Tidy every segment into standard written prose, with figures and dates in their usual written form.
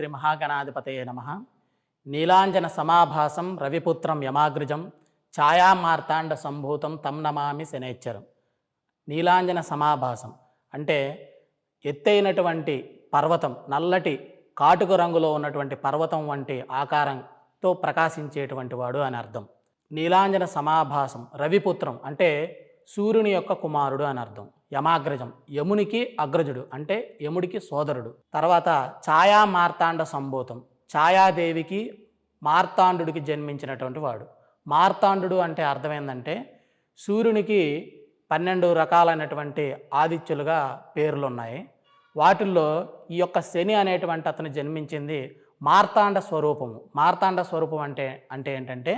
శ్రీ మహాగణాధిపతయే నమః. నీలాంజన సమాభాసం రవిపుత్రం యమాగ్రజం ఛాయామార్తాండ సంభూతం తం నమామి శనైశ్చరం. నీలాంజన సమాభాసం అంటే ఎత్తైనటువంటి పర్వతం, నల్లటి కాటుక రంగులో ఉన్నటువంటి పర్వతం వంటి ఆకారంతో ప్రకాశించేటువంటి వాడు అని అర్థం. నీలాంజన సమాభాసం రవిపుత్రం అంటే సూర్యుని యొక్క కుమారుడు అని అర్థం. యమాగ్రజం యమునికి అగ్రజుడు అంటే యముడికి సోదరుడు. తర్వాత ఛాయా మార్తాండ సంభూతం, ఛాయాదేవికి మార్తాండుడికి జన్మించినటువంటి వాడు. మార్తాండు అంటే అర్థం ఏంటంటే సూర్యునికి 12 రకాలైనటువంటి ఆదిత్యులుగా పేర్లు ఉన్నాయి. వాటిల్లో ఈ యొక్క శని అనేటువంటి అతను జన్మించింది మార్తాండ స్వరూపము. మార్తాండ స్వరూపం అంటే ఏంటంటే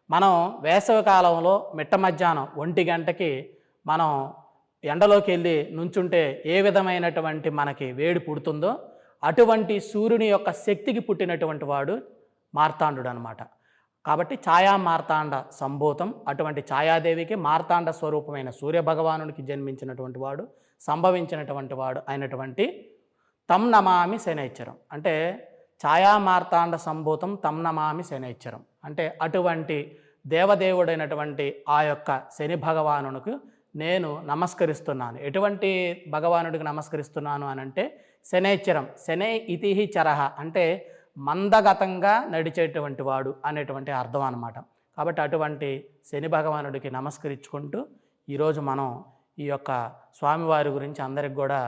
మనం వేసవి కాలంలో మిట్ట మధ్యాహ్నం 1 గంటకి మనం ఎండలోకి వెళ్ళి నుంచుంటే ఏ విధమైనటువంటి మనకి వేడి పుడుతుందో అటువంటి సూర్యుని యొక్క శక్తికి పుట్టినటువంటి వాడు మార్తాండు అనమాట. కాబట్టి ఛాయా మార్తాండ సంభూతం, అటువంటి ఛాయాదేవికి మార్తాండ స్వరూపమైన సూర్యభగవానునికి జన్మించినటువంటి వాడు, సంభవించినటువంటి వాడు అయినటువంటి తం నమామి శనైశ్చరం. అంటే ఛాయా మార్తాండ సంభూతం తం నమామి శనైశ్చరం అంటే అటువంటి దేవదేవుడైనటువంటి ఆ యొక్క శని భగవానునికి నేను నమస్కరిస్తున్నాను. ఎటువంటి భగవానుడికి నమస్కరిస్తున్నాను అని అంటే శనైశ్చరం, శనై ఇతిహి చరహ అంటే మందగతంగా నడిచేటువంటి వాడు అనేటువంటి అర్థం అన్నమాట. కాబట్టి అటువంటి శని భగవానుడికి నమస్కరించుకుంటూ ఈరోజు మనం ఈ యొక్క స్వామివారి గురించి అందరికి కూడా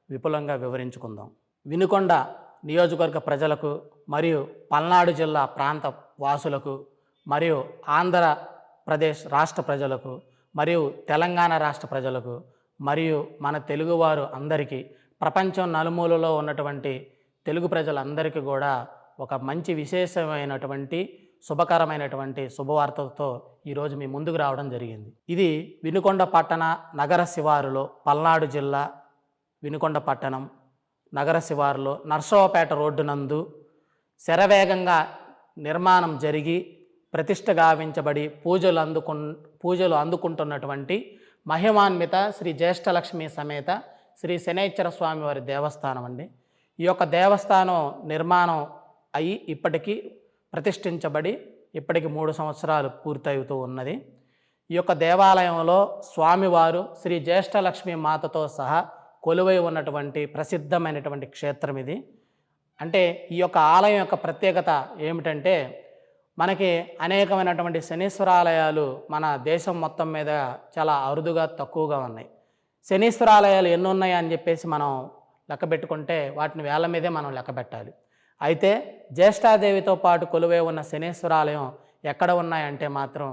విపులంగా వివరించుకుందాం. వినుకొండ నియోజకవర్గ ప్రజలకు మరియు పల్నాడు జిల్లా ప్రాంత వాసులకు మరియు ఆంధ్రప్రదేశ్ రాష్ట్ర ప్రజలకు మరియు తెలంగాణ రాష్ట్ర ప్రజలకు మరియు మన తెలుగువారు అందరికీ, ప్రపంచం నలుమూలలో ఉన్నటువంటి తెలుగు ప్రజలందరికీ కూడా ఒక మంచి విశేషమైనటువంటి శుభకరమైనటువంటి శుభవార్తతో ఈరోజు మీ ముందుకు రావడం జరిగింది. ఇది వినుకొండ పట్టణ నగర శివారులో, పల్నాడు జిల్లా వినుకొండ పట్టణం నగర శివారులో నర్సరావుపేట రోడ్డు నందు శరవేగంగా నిర్మాణం జరిగి ప్రతిష్ఠ గావించబడి పూజలు అందుకుంటున్నటువంటి మహిమాన్విత శ్రీ జ్యేష్ఠలక్ష్మి సమేత శ్రీ శనైశ్చర స్వామివారి దేవస్థానం అండి. ఈ యొక్క దేవస్థానం నిర్మాణం అయి ఇప్పటికీ ప్రతిష్ఠించబడి ఇప్పటికి 3 సంవత్సరాలు పూర్తవుతూ ఉన్నది. ఈ యొక్క దేవాలయంలో స్వామివారు శ్రీ జ్యేష్ఠలక్ష్మి మాతతో సహా కొలువై ఉన్నటువంటి ప్రసిద్ధమైనటువంటి క్షేత్రం ఇది. అంటే ఈ యొక్క ఆలయం యొక్క ప్రత్యేకత ఏమిటంటే మనకి అనేకమైనటువంటి శనీశ్వరాలయాలు మన దేశం మొత్తం మీద చాలా అరుదుగా తక్కువగా ఉన్నాయి. శనీశ్వరాలయాలు ఎన్ని ఉన్నాయి అని చెప్పేసి మనం లెక్క పెట్టుకుంటే వాటిని వేల మీదే మనం లెక్క పెట్టాలి. అయితే జ్యేష్ఠాదేవితో పాటు కొలువై ఉన్న శనీశ్వరాలయం ఎక్కడ ఉన్నాయంటే మాత్రం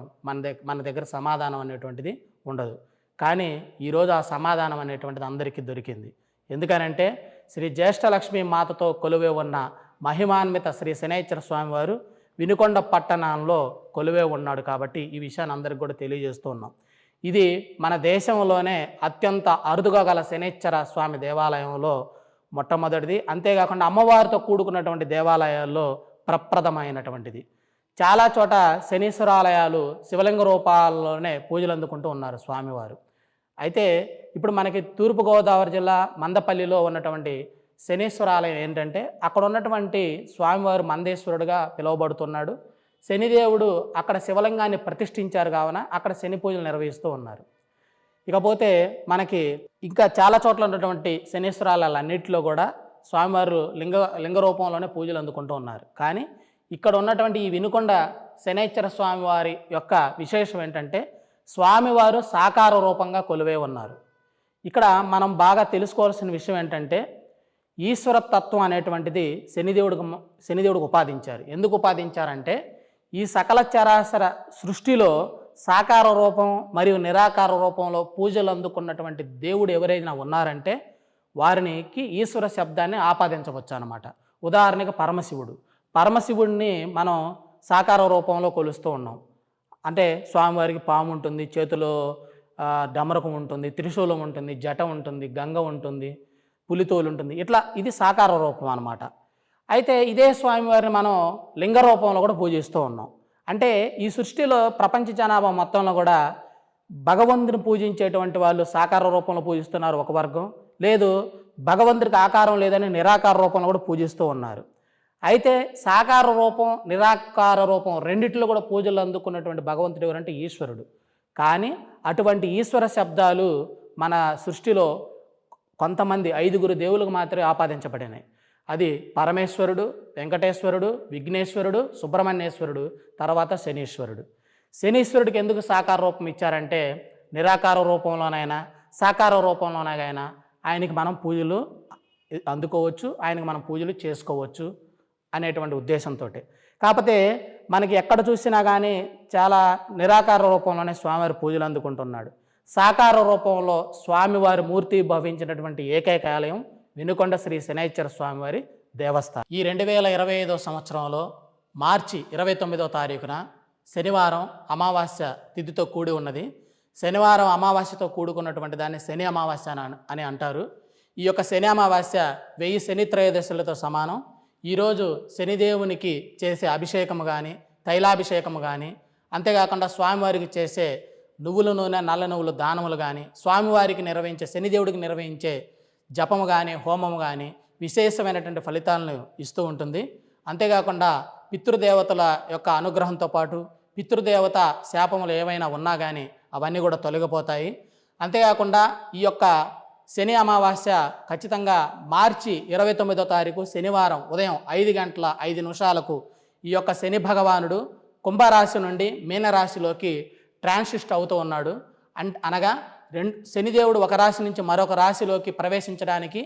మన దగ్గర సమాధానం అనేటువంటిది ఉండదు. కానీ ఈరోజు ఆ సమాధానం అనేటువంటిది అందరికీ దొరికింది. ఎందుకనంటే శ్రీ జ్యేష్ఠలక్ష్మి మాతతో కొలువై ఉన్న మహిమాన్విత శ్రీ శనైశ్చర స్వామివారు వినుకొండ పట్టణంలో కొలువై ఉన్నాడు. కాబట్టి ఈ విషయాన్ని అందరికి కూడా తెలియజేస్తూ ఉన్నాం. ఇది మన దేశంలోనే అత్యంత అరుదుగా గల శనైశ్చర స్వామి దేవాలయంలో మొట్టమొదటిది. అంతేకాకుండా అమ్మవారితో కూడుకున్నటువంటి దేవాలయాల్లో ప్రప్రథమైనటువంటిది. చాలా చోట శనీశ్వరాలయాలు శివలింగ రూపాల్లోనే పూజలు అందుకుంటూ ఉన్నారు స్వామివారు. అయితే ఇప్పుడు మనకి తూర్పుగోదావరి జిల్లా మందపల్లిలో ఉన్నటువంటి శనీశ్వరాలయం ఏంటంటే అక్కడ ఉన్నటువంటి స్వామివారు మందేశ్వరుడుగా పిలువబడుతున్నాడు. శనిదేవుడు అక్కడ శివలింగాన్ని ప్రతిష్ఠించారు కావున అక్కడ శని పూజలు నిర్వహిస్తూ ఉన్నారు. ఇకపోతే మనకి ఇంకా చాలా చోట్ల ఉన్నటువంటి శనీశ్వరాలన్నింటిలో కూడా స్వామివారు లింగ రూపంలోనే పూజలు అందుకుంటూ ఉన్నారు. కానీ ఇక్కడ ఉన్నటువంటి ఈ వినుకొండ శనైశ్చర స్వామివారి యొక్క విశేషం ఏంటంటే స్వామివారు సాకార రూపంగా కొలువై ఉన్నారు. ఇక్కడ మనం బాగా తెలుసుకోవాల్సిన విషయం ఏంటంటే ఈశ్వరతత్వం అనేటువంటిది శనిదేవుడికి ఉపాదించారు. ఎందుకు ఉపాదించారంటే ఈ సకల చరాచర సృష్టిలో సాకార రూపం మరియు నిరాకార రూపంలో పూజలు అందుకున్నటువంటి దేవుడు ఎవరైనా ఉన్నారంటే వారికి ఈశ్వర శబ్దాన్ని ఆపాదించవచ్చు అన్నమాట. ఉదాహరణకి పరమశివుడిని మనం సాకార రూపంలో కొలుస్తూ ఉన్నాం. అంటే స్వామివారికి పాము ఉంటుంది, చేతిలో డమరకం ఉంటుంది, త్రిశూలం ఉంటుంది, జట ఉంటుంది, గంగ ఉంటుంది, పులితోలు ఉంటుంది. ఇట్లా ఇది సాకార రూపం అన్నమాట. అయితే ఇదే స్వామివారిని మనం లింగ రూపంలో కూడా పూజిస్తూ ఉన్నాం. అంటే ఈ సృష్టిలో ప్రపంచ జనాభా మొత్తంలో కూడా భగవంతుని పూజించేటువంటి వాళ్ళు సాకార రూపంలో పూజిస్తున్నారు ఒక వర్గం, లేదు భగవంతుడికి ఆకారం లేదని నిరాకార రూపంలో కూడా పూజిస్తూ ఉన్నారు. అయితే సాకార రూపం నిరాకార రూపం రెండిట్లో కూడా పూజలు అందుకున్నటువంటి భగవంతుడు ఎవరంటే ఈశ్వరుడు. కానీ అటువంటి ఈశ్వర శబ్దాలు మన సృష్టిలో కొంతమంది 5గురు దేవులకు మాత్రమే ఆపాదించబడినాయి. అది పరమేశ్వరుడు, వెంకటేశ్వరుడు, విఘ్నేశ్వరుడు, సుబ్రహ్మణ్యేశ్వరుడు, తర్వాత శనీశ్వరుడు. శనీశ్వరుడికి ఎందుకు సాకార రూపం ఇచ్చారంటే నిరాకార రూపంలోనైనా సాకార రూపంలోనైనా ఆయనకి మనం పూజలు అందుకోవచ్చు, ఆయనకి మనం పూజలు చేసుకోవచ్చు అనేటువంటి ఉద్దేశంతో. కాకపోతే మనకి ఎక్కడ చూసినా కానీ చాలా నిరాకార రూపంలోనే స్వామివారి పూజలు అందుకుంటున్నాడు. సాకార రూపంలో స్వామివారి మూర్తి భవించినటువంటి ఏకైక ఆలయం వినుకొండ శ్రీ శనైశ్చర స్వామివారి దేవస్థానం. ఈ 2025 సంవత్సరంలో మార్చి 29వ తారీఖున శనివారం అమావాస్య తిథితో కూడి ఉన్నది. శనివారం అమావాస్యతో కూడుకున్నటువంటి దాన్ని శని అమావాస్య అని అంటారు. ఈ యొక్క శని అమావాస్య 1000 శని త్రయోదశులతో సమానం. ఈరోజు శనిదేవునికి చేసే అభిషేకము కానీ తైలాభిషేకము కానీ, అంతేకాకుండా స్వామివారికి చేసే నువ్వుల నూనె నల్ల నువ్వులు దానములు కానీ, స్వామివారికి నిర్వహించే శనిదేవుడికి నిర్వహించే జపము కానీ హోమము కానీ విశేషమైనటువంటి ఫలితాలను ఇస్తూ ఉంటుంది. అంతేకాకుండా పితృదేవతల యొక్క అనుగ్రహంతో పాటు పితృదేవత శాపములు ఏవైనా ఉన్నా కానీ అవన్నీ కూడా తొలగిపోతాయి. అంతేకాకుండా ఈ యొక్క శని అమావాస్య ఖచ్చితంగా మార్చి 29వ తారీఖు శనివారం ఉదయం 5:05 ఈ యొక్క శని భగవానుడు కుంభరాశి నుండి మీనరాశిలోకి ట్రాన్సిస్ట్ అవుతూ ఉన్నాడు. అనగా శనిదేవుడు ఒక రాశి నుంచి మరొక రాశిలోకి ప్రవేశించడానికి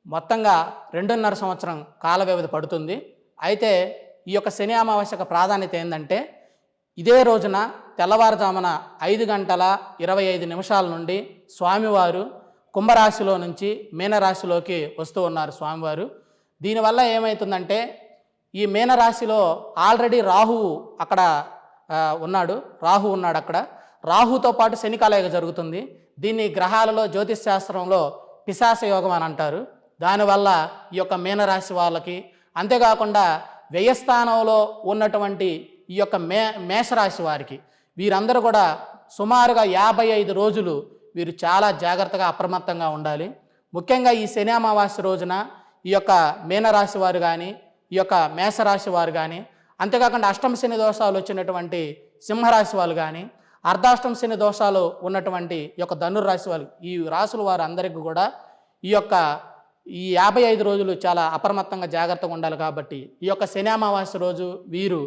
మొత్తంగా 2.5 సంవత్సరం కాల వ్యవధి పడుతుంది. అయితే ఈ యొక్క శని అమావాస్యకు ప్రాధాన్యత ఏంటంటే ఇదే రోజున తెల్లవారుజామున 5:25 నుండి స్వామివారు కుంభరాశిలో నుంచి మీనరాశిలోకి వస్తూ ఉన్నారు స్వామివారు. దీనివల్ల ఏమవుతుందంటే ఈ మీనరాశిలో ఆల్రెడీ రాహువు అక్కడ ఉన్నాడు. అక్కడ రాహుతో పాటు శని కలయిక జరుగుతుంది. దీన్ని గ్రహాలలో జ్యోతిష్ శాస్త్రంలో పిశాచ యోగం అని అంటారు. దానివల్ల ఈ యొక్క మీనరాశి వాళ్ళకి, అంతేకాకుండా వ్యయస్థానంలో ఉన్నటువంటి ఈ యొక్క మేషరాశి వారికి, వీరందరూ కూడా సుమారుగా 55 రోజులు వీరు చాలా జాగ్రత్తగా అప్రమత్తంగా ఉండాలి. ముఖ్యంగా ఈ శని అమావాస్య రోజున ఈ యొక్క మీనరాశి వారు కానీ ఈ యొక్క మేషరాశి వారు కానీ, అంతేకాకుండా అష్టమ శని దోషాలు వచ్చినటువంటి సింహరాశి వాళ్ళు కానీ, అర్ధాష్టమ శని దోషాలు ఉన్నటువంటి ఈ యొక్క ధనుర్రాశి వాళ్ళు, ఈ రాశుల వారు అందరికీ కూడా ఈ 55 రోజులు చాలా అప్రమత్తంగా జాగ్రత్తగా ఉండాలి. కాబట్టి ఈ యొక్క శని అమావాస్య రోజు వీరు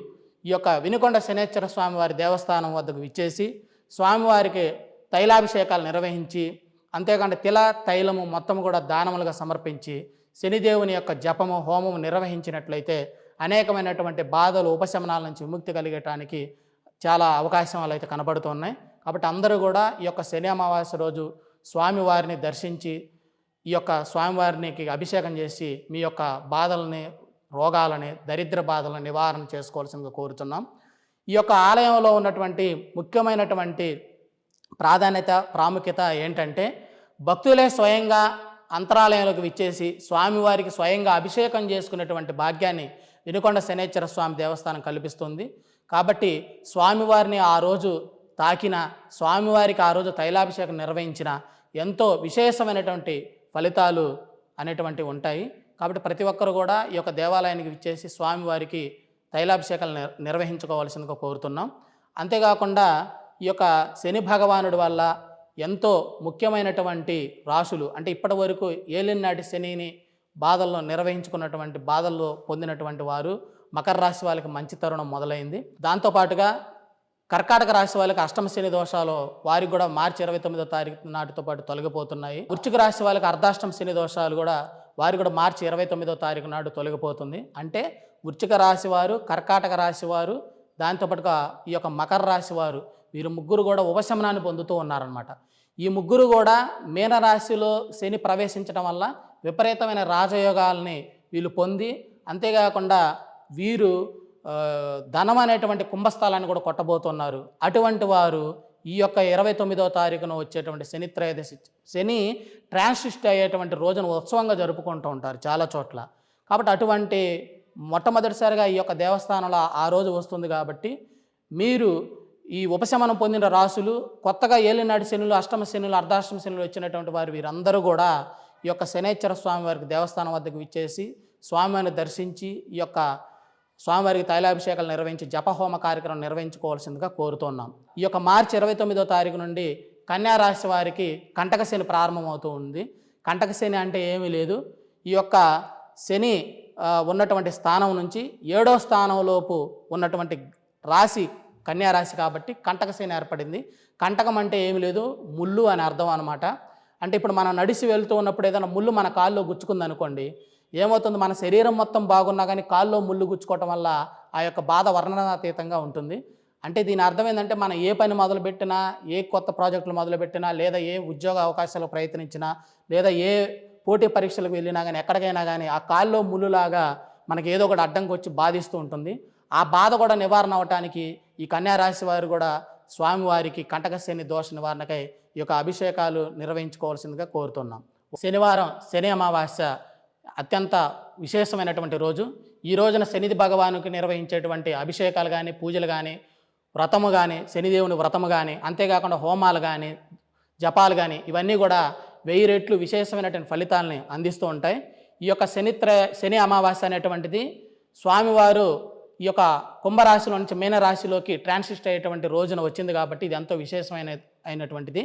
ఈ యొక్క వినుకొండ శనైశ్చర స్వామివారి దేవస్థానం వద్దకు విచ్చేసి స్వామివారికి తైలాభిషేకాలు నిర్వహించి, అంతేకాకుండా తైలము మొత్తం కూడా దానములుగా సమర్పించి శనిదేవుని యొక్క జపము హోమము నిర్వహించినట్లయితే అనేకమైనటువంటి బాధలు ఉపశమనాల నుంచి విముక్తి కలిగటానికి చాలా అవకాశాలు అయితే కనబడుతున్నాయి. కాబట్టి అందరూ కూడా ఈ యొక్క శని అమావాస్య రోజు స్వామివారిని దర్శించి ఈ యొక్క స్వామివారికి అభిషేకం చేసి మీ యొక్క బాధలని, రోగాలని, దరిద్ర బాధలను నివారణ చేసుకోవాల్సిందిగా కోరుతున్నాం. ఈ యొక్క ఆలయంలో ఉన్నటువంటి ముఖ్యమైనటువంటి ప్రాముఖ్యత ఏంటంటే భక్తులే స్వయంగా అంతరాలయంలోకి విచ్చేసి స్వామివారికి స్వయంగా అభిషేకం చేసుకునేటువంటి భాగ్యాన్ని వినుకొండ శనైశ్చర స్వామి దేవస్థానం కల్పిస్తుంది. కాబట్టి స్వామివారిని ఆ రోజు తాకిన, స్వామివారికి ఆ రోజు తైలాభిషేకం నిర్వహించిన ఎంతో విశేషమైనటువంటి ఫలితాలు అనేటువంటివి ఉంటాయి. కాబట్టి ప్రతి ఒక్కరు కూడా ఈ యొక్క దేవాలయానికి విచ్చేసి స్వామివారికి తైలాభిషేకాలు నిర్వహించుకోవాల్సిందిగా కోరుతున్నాం. అంతేకాకుండా ఈ యొక్క శని భగవానుడి వల్ల ఎంతో ముఖ్యమైనటువంటి రాశులు, అంటే ఇప్పటి వరకు ఏలినాటి శనిని బాధల్లో పొందినటువంటి వారు మకర రాశి వాళ్ళకి మంచి తరుణం మొదలైంది. దాంతోపాటుగా కర్కాటక రాశి వాళ్ళకి అష్టమ శని దోషాలు వారికి కూడా మార్చి 29వ తారీఖు నాటితో పాటు తొలగిపోతున్నాయి. వృశ్చిక రాశి వాళ్ళకి అర్ధాష్టమ శని దోషాలు కూడా వారికి కూడా మార్చి 29వ తారీఖు నాడు తొలగిపోతుంది. అంటే వృశ్చిక రాశి వారు, కర్కాటక రాశి వారు, దాంతోపాటుగా ఈ యొక్క మకర రాశి వారు, వీరు ముగ్గురు కూడా ఉపశమనాన్ని పొందుతూ ఉన్నారన్నమాట. ఈ ముగ్గురు కూడా మీనరాశిలో శని ప్రవేశించడం వల్ల విపరీతమైన రాజయోగాల్ని వీళ్ళు పొంది, అంతేకాకుండా వీరు ధనం అనేటువంటి కుంభస్థలాన్ని కూడా కొట్టబోతున్నారు. అటువంటి వారు ఈ యొక్క 29వ తారీఖున వచ్చేటువంటి శని త్రయోదశి, శని ట్రాన్సిస్ట్ అయ్యేటువంటి రోజును ఉత్సవంగా జరుపుకుంటూ ఉంటారు చాలా చోట్ల. కాబట్టి అటువంటి మొట్టమొదటిసారిగా ఈ యొక్క దేవస్థానంలో ఆ రోజు వస్తుంది. కాబట్టి మీరు ఈ ఉపశమనం పొందిన రాసులు, కొత్తగా ఏలినాటి శనులు, అష్టమ శనులు, అర్ధాష్టమ శనులు వచ్చినటువంటి వారు, వీరందరూ కూడా ఈ యొక్క శనైశ్చర స్వామి వారికి దేవస్థానం వద్దకు విచ్చేసి స్వామివారిని దర్శించి ఈ యొక్క స్వామివారికి తైలాభిషేకాలు నిర్వహించి జపహోమ కార్యక్రమం నిర్వహించుకోవాల్సిందిగా కోరుతున్నాం. ఈ యొక్క మార్చి 29వ తారీఖు నుండి కన్యా రాశి వారికి కంటక శని ప్రారంభమవుతూ ఉంది. కంటక శని అంటే ఏమీ లేదు, ఈ యొక్క శని ఉన్నటువంటి స్థానం నుంచి 7వ స్థానంలోపు ఉన్నటువంటి రాశి కన్యా రాశి కాబట్టి కంటక శని ఏర్పడింది. కంటకం అంటే ఏమి లేదు, ముళ్ళు అని అర్థం అనమాట. అంటే ఇప్పుడు మనం నడిచి వెళ్తూ ఉన్నప్పుడు ఏదైనా ముళ్ళు మన కాల్లో గుచ్చుకుంది అనుకోండి, ఏమవుతుంది, మన శరీరం మొత్తం బాగున్నా కానీ కాల్లో ముళ్ళు గుచ్చుకోవటం వల్ల ఆ యొక్క బాధ వర్ణనాతీతంగా ఉంటుంది. అంటే దీని అర్థం ఏంటంటే మనం ఏ పని మొదలుపెట్టినా, ఏ కొత్త ప్రాజెక్టులు మొదలుపెట్టినా, లేదా ఏ ఉద్యోగ అవకాశాలు ప్రయత్నించినా, లేదా ఏ పోటీ పరీక్షలకు వెళ్ళినా కానీ, ఎక్కడికైనా కానీ ఆ కాల్లో ముళ్ళులాగా మనకి ఏదో ఒకటి అడ్డంకి వచ్చి బాధిస్తూ ఉంటుంది. ఆ బాధ కూడా నివారణ అవటానికి ఈ కన్యా రాశి వారు కూడా స్వామివారికి కంటక శని దోష నివారణకై ఈ యొక్క అభిషేకాలు నిర్వహించుకోవాల్సిందిగా కోరుతున్నాం. శనివారం శని అమావాస్య అత్యంత విశేషమైనటువంటి రోజు. ఈ రోజున శని భగవానుకి నిర్వహించేటువంటి అభిషేకాలు కానీ, పూజలు కానీ, వ్రతము కానీ, శనిదేవుని వ్రతము కానీ, అంతేకాకుండా హోమాలు కానీ, జపాలు కానీ, ఇవన్నీ కూడా 1000 రెట్లు విశేషమైనటువంటి ఫలితాలని అందిస్తూ ఉంటాయి. ఈ యొక్క శని అమావాస్య అనేటువంటిది స్వామివారు ఈ యొక్క కుంభరాశిలో నుంచి మీనరాశిలోకి ట్రాన్సిస్ట్ అయ్యేటువంటి రోజున వచ్చింది కాబట్టి ఇది ఎంతో అయినటువంటిది.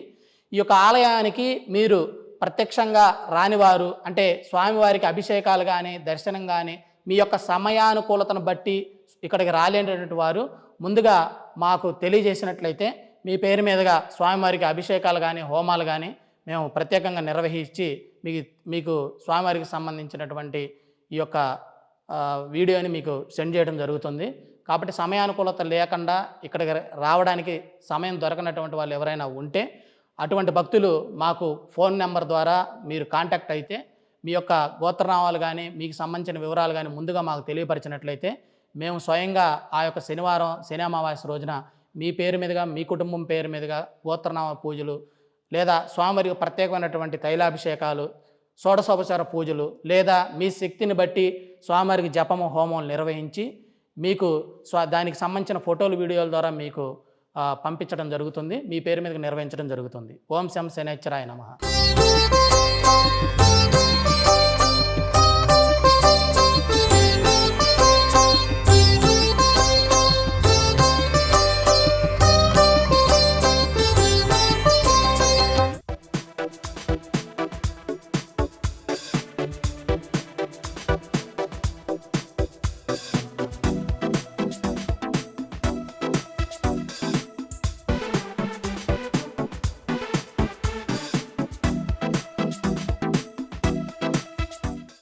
ఈ యొక్క ఆలయానికి మీరు ప్రత్యక్షంగా రానివారు, అంటే స్వామివారికి అభిషేకాలు కానీ, దర్శనం కానీ, మీ యొక్క సమయానుకూలతను బట్టి ఇక్కడికి రాలేనటువంటి వారు ముందుగా మాకు తెలియజేసినట్లయితే మీ పేరు మీదుగా స్వామివారికి అభిషేకాలు కానీ, హోమాలు కానీ మేము ప్రత్యేకంగా నిర్వహించి మీకు స్వామివారికి సంబంధించినటువంటి ఈ యొక్క వీడియోని మీకు సెండ్ చేయడం జరుగుతుంది. కాబట్టి సమయానుకూలత లేకుండా ఇక్కడికి రావడానికి సమయం దొరకనటువంటి వాళ్ళు ఎవరైనా ఉంటే అటువంటి భక్తులు మాకు ఫోన్ నెంబర్ ద్వారా మీరు కాంటాక్ట్ అయితే మీ యొక్క గోత్రనామాలు కానీ, మీకు సంబంధించిన వివరాలు కానీ ముందుగా మాకు తెలియపరిచినట్లయితే మేము స్వయంగా ఆ యొక్క శనివారం శని అమావాస్య రోజున మీ పేరు మీదుగా, మీ కుటుంబం పేరు మీదుగా గోత్రనామ పూజలు, లేదా స్వామివారికి ప్రత్యేకమైనటువంటి తైలాభిషేకాలు, షోడశోపచార పూజలు, లేదా మీ శక్తిని బట్టి స్వామివారికి జపము, హోమం నిర్వహించి మీకు దానికి సంబంధించిన ఫోటోలు, వీడియోల ద్వారా మీకు పంపించడం జరుగుతుంది. మీ పేరు మీదకి నిర్వహించడం జరుగుతుంది. ఓం శం శనైశ్చరాయ నమః.